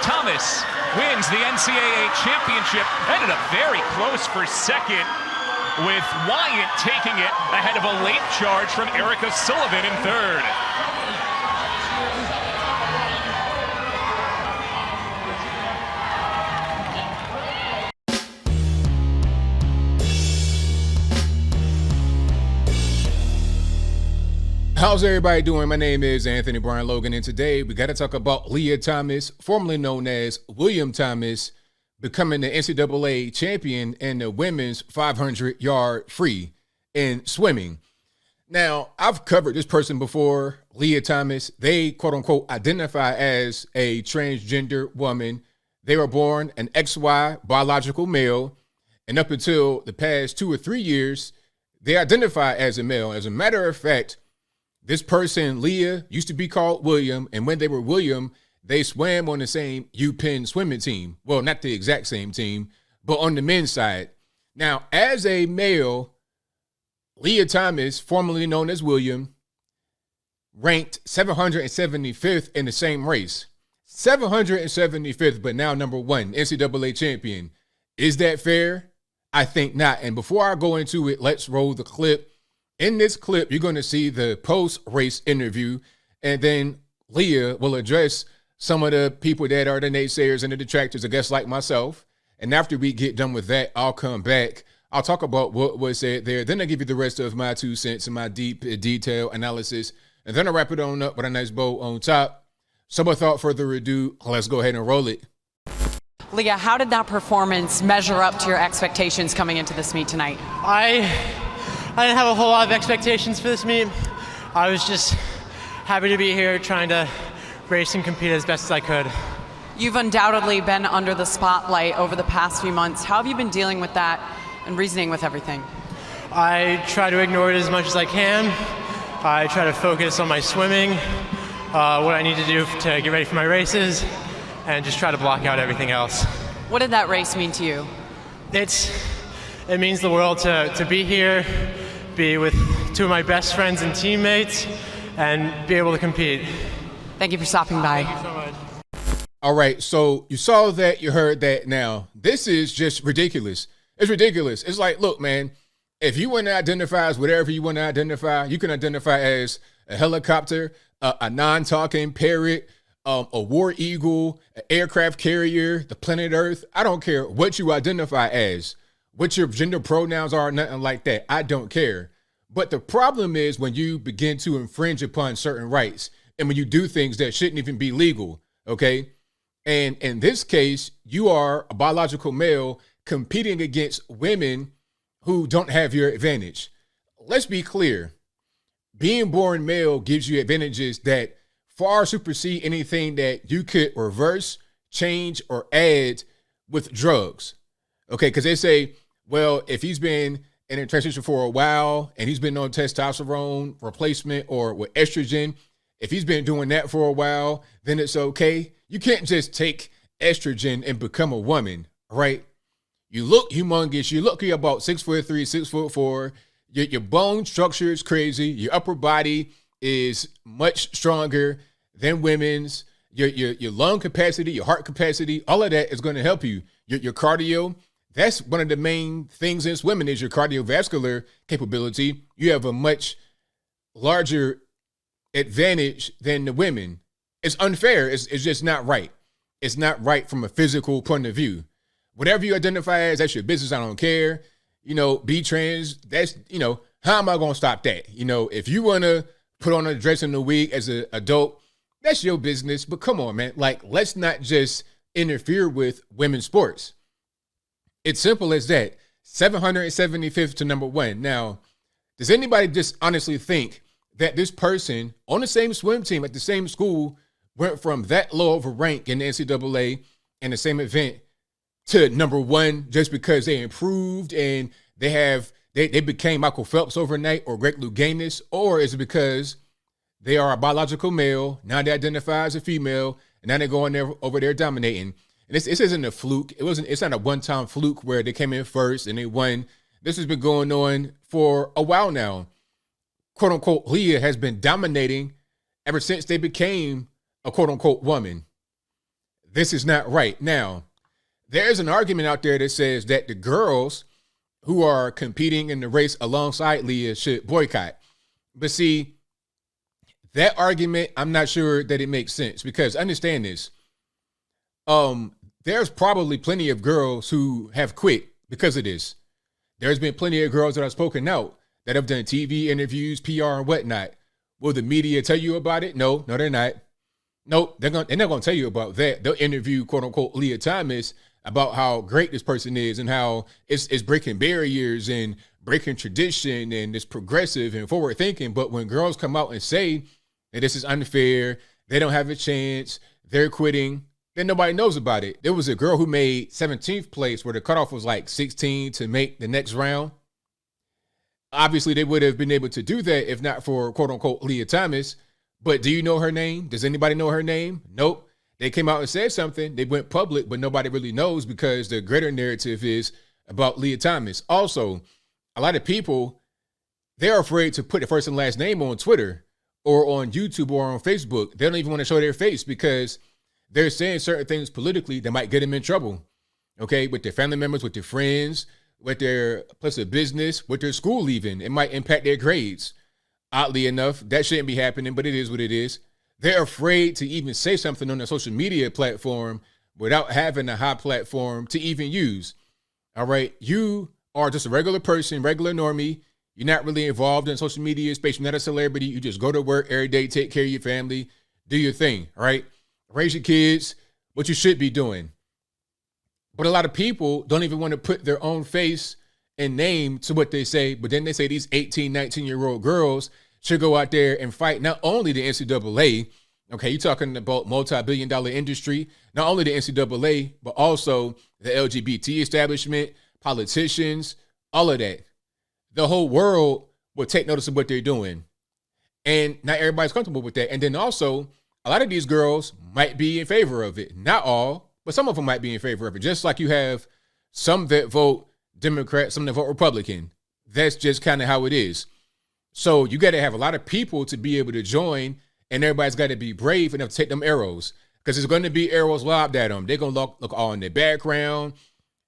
Thomas wins the NCAA championship. Ended up very close for second, with Wyatt taking it ahead of a late charge from Erica Sullivan in third. How's everybody doing? My name is Anthony Brian Logan, and today we got to talk about Lia Thomas, formerly known as William Thomas, becoming the NCAA champion in the women's 500-yard free in swimming. Now, I've covered this person before, Lia Thomas. They, quote-unquote, identify as a transgender woman. They were born an XY biological male, and up until the past 2 or 3 years, they identify as a male. As a matter of fact, this person, Lia, used to be called William, and when they were William, they swam on the same UPenn swimming team. Well, not the exact same team, but on the men's side. Now, as a male, Lia Thomas, formerly known as William, ranked 775th in the same race. 775th, but now number one, NCAA champion. Is that fair? I think not. And before I go into it, let's roll the clip. In this clip, you're going to see the post-race interview, and then Lia will address some of the people that are the naysayers and the detractors, I guess, like myself. And after we get done with that, I'll come back. I'll talk about what was said there. Then I'll give you the rest of my 2 cents and my deep detail analysis. And then I'll wrap it on up with a nice bow on top. So without further ado, let's go ahead and roll it. Lia, how did that performance measure up to your expectations coming into this meet tonight? I didn't have a whole lot of expectations for this meet. I was just happy to be here, trying to race and compete as best as I could. You've undoubtedly been under the spotlight over the past few months. How have you been dealing with that and reasoning with everything? I try to ignore it as much as I can. I try to focus on my swimming, what I need to do to get ready for my races, and just try to block out everything else. What did that race mean to you? It means the world to be here, be with 2 of my best friends and teammates, and be able to compete. Thank you for stopping by. Thank you so much. All right, so you saw that, you heard that. Now, this is just ridiculous. It's ridiculous. It's like, look, man, if you want to identify as whatever you want to identify, you can identify as a helicopter, a non-talking parrot, a war eagle, an aircraft carrier, the planet Earth. I don't care what you identify as, what your gender pronouns are, nothing like that. I don't care. But the problem is when you begin to infringe upon certain rights and when you do things that shouldn't even be legal, okay? And in this case, you are a biological male competing against women who don't have your advantage. Let's be clear. Being born male gives you advantages that far supersede anything that you could reverse, change, or add with drugs, okay? Because they say, well, if he's been in a transition for a while and he's been on testosterone replacement or with estrogen, if he's been doing that for a while, then it's okay. You can't just take estrogen and become a woman, right? You look humongous. You look, you're about 6'3", 6'4". Your bone structure is crazy. Your upper body is much stronger than women's. Your lung capacity, your heart capacity, all of that is going to help you. Your cardio, that's one of the main things in swimming is your cardiovascular capability. You have a much larger advantage than the women. It's unfair. It's just not right. It's not right from a physical point of view. Whatever you identify as, that's your business. I don't care. Be trans. That's, how am I going to stop that? If you want to put on a dress in the week as an adult, that's your business. But come on, man. Like, let's not just interfere with women's sports. It's simple as that. 775th to number one. Now, does anybody just honestly think that this person on the same swim team at the same school went from that low of a rank in the NCAA in the same event to number one just because they improved and they became Michael Phelps overnight or Greg Louganis? Or is it because they are a biological male, now they identify as a female, and now they're going over there dominating? And this isn't a fluke. It's not a one-time fluke where they came in first and they won. This has been going on for a while now. Quote unquote, Lia has been dominating ever since they became a quote unquote woman. this is not right. Now, there's an argument out there that says that the girls who are competing in the race alongside Lia should boycott. But see, that argument, I'm not sure that it makes sense, because understand this. There's probably plenty of girls who have quit because of this. There's been plenty of girls that have spoken out, that have done TV interviews, PR, and whatnot. Will the media tell you about it? No, they're not. No, they're not going to tell you about that. They'll interview, quote unquote, Lia Thomas about how great this person is and how it's breaking barriers and breaking tradition and it's progressive and forward thinking. But when girls come out and say that this is unfair, they don't have a chance, they're quitting, then nobody knows about it. There was a girl who made 17th place where the cutoff was like 16 to make the next round. Obviously, they would have been able to do that if not for, quote unquote, Lia Thomas. But do you know her name? Does anybody know her name? Nope. They came out and said something. They went public, but nobody really knows because the greater narrative is about Lia Thomas. Also, a lot of people, they're afraid to put the first and last name on Twitter or on YouTube or on Facebook. They don't even want to show their face because they're saying certain things politically that might get them in trouble, okay, with their family members, with their friends, with their place of business, with their school even. It might impact their grades. Oddly enough, that shouldn't be happening, but it is what it is. They're afraid to even say something on a social media platform without having a high platform to even use. All right. You are just a regular person, regular normie. You're not really involved in social media space. You're not a celebrity. You just go to work every day, take care of your family, do your thing. All right. Raise your kids, what you should be doing. But a lot of people don't even want to put their own face and name to what they say. But then they say these 18, 19-year-old girls should go out there and fight not only the NCAA, okay, you're talking about multi-billion-dollar industry, not only the NCAA, but also the LGBT establishment, politicians, all of that. The whole world will take notice of what they're doing. And not everybody's comfortable with that. And then also, a lot of these girls might be in favor of it. Not all, but some of them might be in favor of it. Just like you have some that vote Democrat, some that vote Republican. That's just kind of how it is. So you got to have a lot of people to be able to join, and everybody's got to be brave enough to take them arrows, because there's going to be arrows lobbed at them. They're going to look all in their background.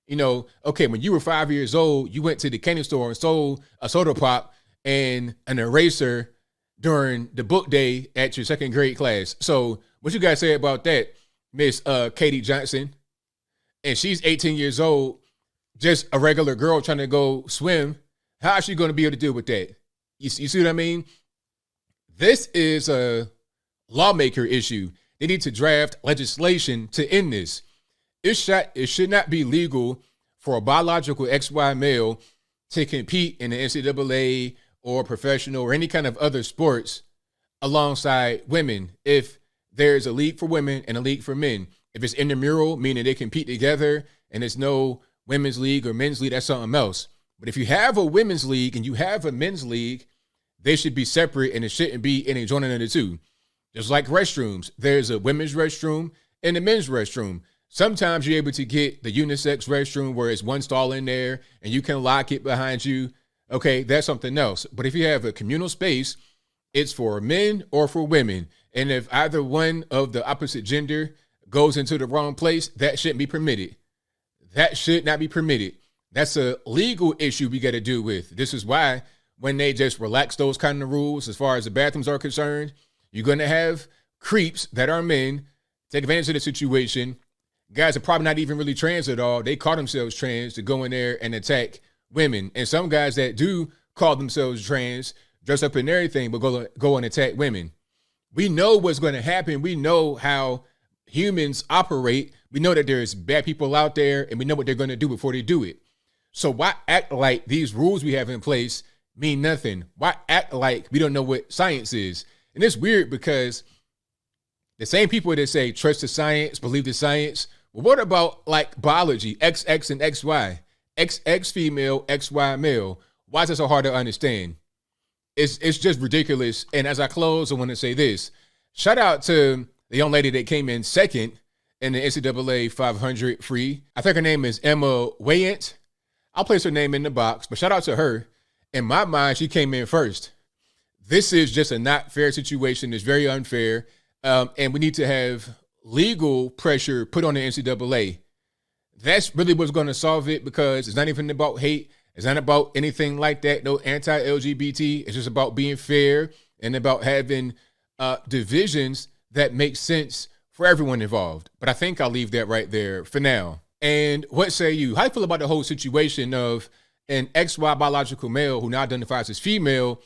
You know, okay, when you were 5 years old, you went to the candy store and sold a soda pop and an eraser during the book day at your second grade class. So what you guys say about that, Miss Katie Johnson? And she's 18 years old, just a regular girl trying to go swim. How is she going to be able to deal with that? You see what I mean? This is a lawmaker issue. They need to draft legislation to end this. It should not be legal for a biological XY male to compete in the NCAA or professional or any kind of other sports alongside women. If there's a league for women and a league for men, if it's intramural, meaning they compete together and there's no women's league or men's league, that's something else. But if you have a women's league and you have a men's league, they should be separate, and it shouldn't be any joining of the two. Just like restrooms, there's a women's restroom and a men's restroom. Sometimes you're able to get the unisex restroom where it's one stall in there and you can lock it behind you. Okay, that's something else. But if you have a communal space, it's for men or for women. And if either one of the opposite gender goes into the wrong place, that shouldn't be permitted. That should not be permitted. That's a legal issue we got to deal with. This is why when they just relax those kind of rules as far as the bathrooms are concerned, you're going to have creeps that are men take advantage of the situation. Guys are probably not even really trans at all. They call themselves trans to go in there and attack women. And some guys that do call themselves trans, dress up in everything, but go and attack women. We know what's going to happen. We know how humans operate. We know that there's bad people out there, and we know what they're going to do before they do it. So why act like these rules we have in place mean nothing? Why act like we don't know what science is? And it's weird because the same people that say trust the science, believe the science, well, what about like biology, XX and XY, XX female, XY male? Why is it so hard to understand? It's just ridiculous. And as I close, I want to say this. Shout out to the young lady that came in second in the NCAA 500 free. I think her name is Emma Wayant. I'll place her name in the box, but shout out to her. In my mind, she came in first. This is just a not fair situation. It's very unfair. And we need to have legal pressure put on the NCAA. That's really what's going to solve it, because it's not even about hate. It's not about anything like that. No anti-LGBT. It's just about being fair and about having divisions that make sense for everyone involved. But I think I'll leave that right there for now. And what say you? How do you feel about the whole situation of an XY biological male who now identifies as female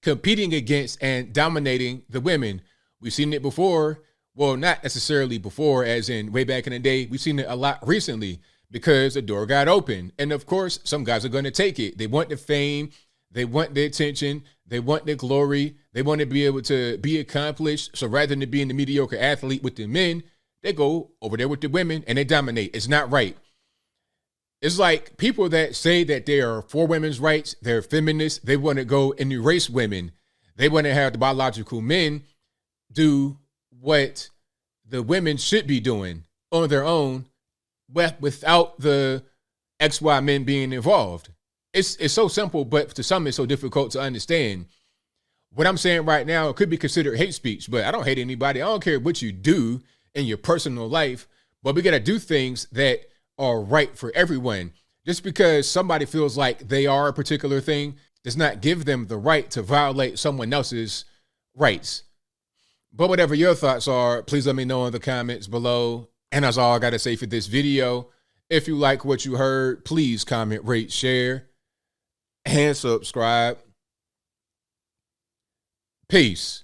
competing against and dominating the women? We've seen it before. Well, not necessarily before, as in way back in the day. We've seen it a lot recently because the door got open. And of course, some guys are going to take it. They want the fame. They want the attention. They want the glory. They want to be able to be accomplished. So rather than being the mediocre athlete with the men, they go over there with the women and they dominate. It's not right. It's like people that say that they are for women's rights, they're feminists, they want to go and erase women. They want to have the biological men do what the women should be doing on their own, but without the XY men being involved. It's so simple, but to some it's so difficult to understand. What I'm saying right now, it could be considered hate speech, but I don't hate anybody. I don't care what you do in your personal life, but we got to do things that are right for everyone. Just because somebody feels like they are a particular thing does not give them the right to violate someone else's rights. But whatever your thoughts are, please let me know in the comments below. And that's all I got to say for this video. If you like what you heard, please comment, rate, share, and subscribe. Peace.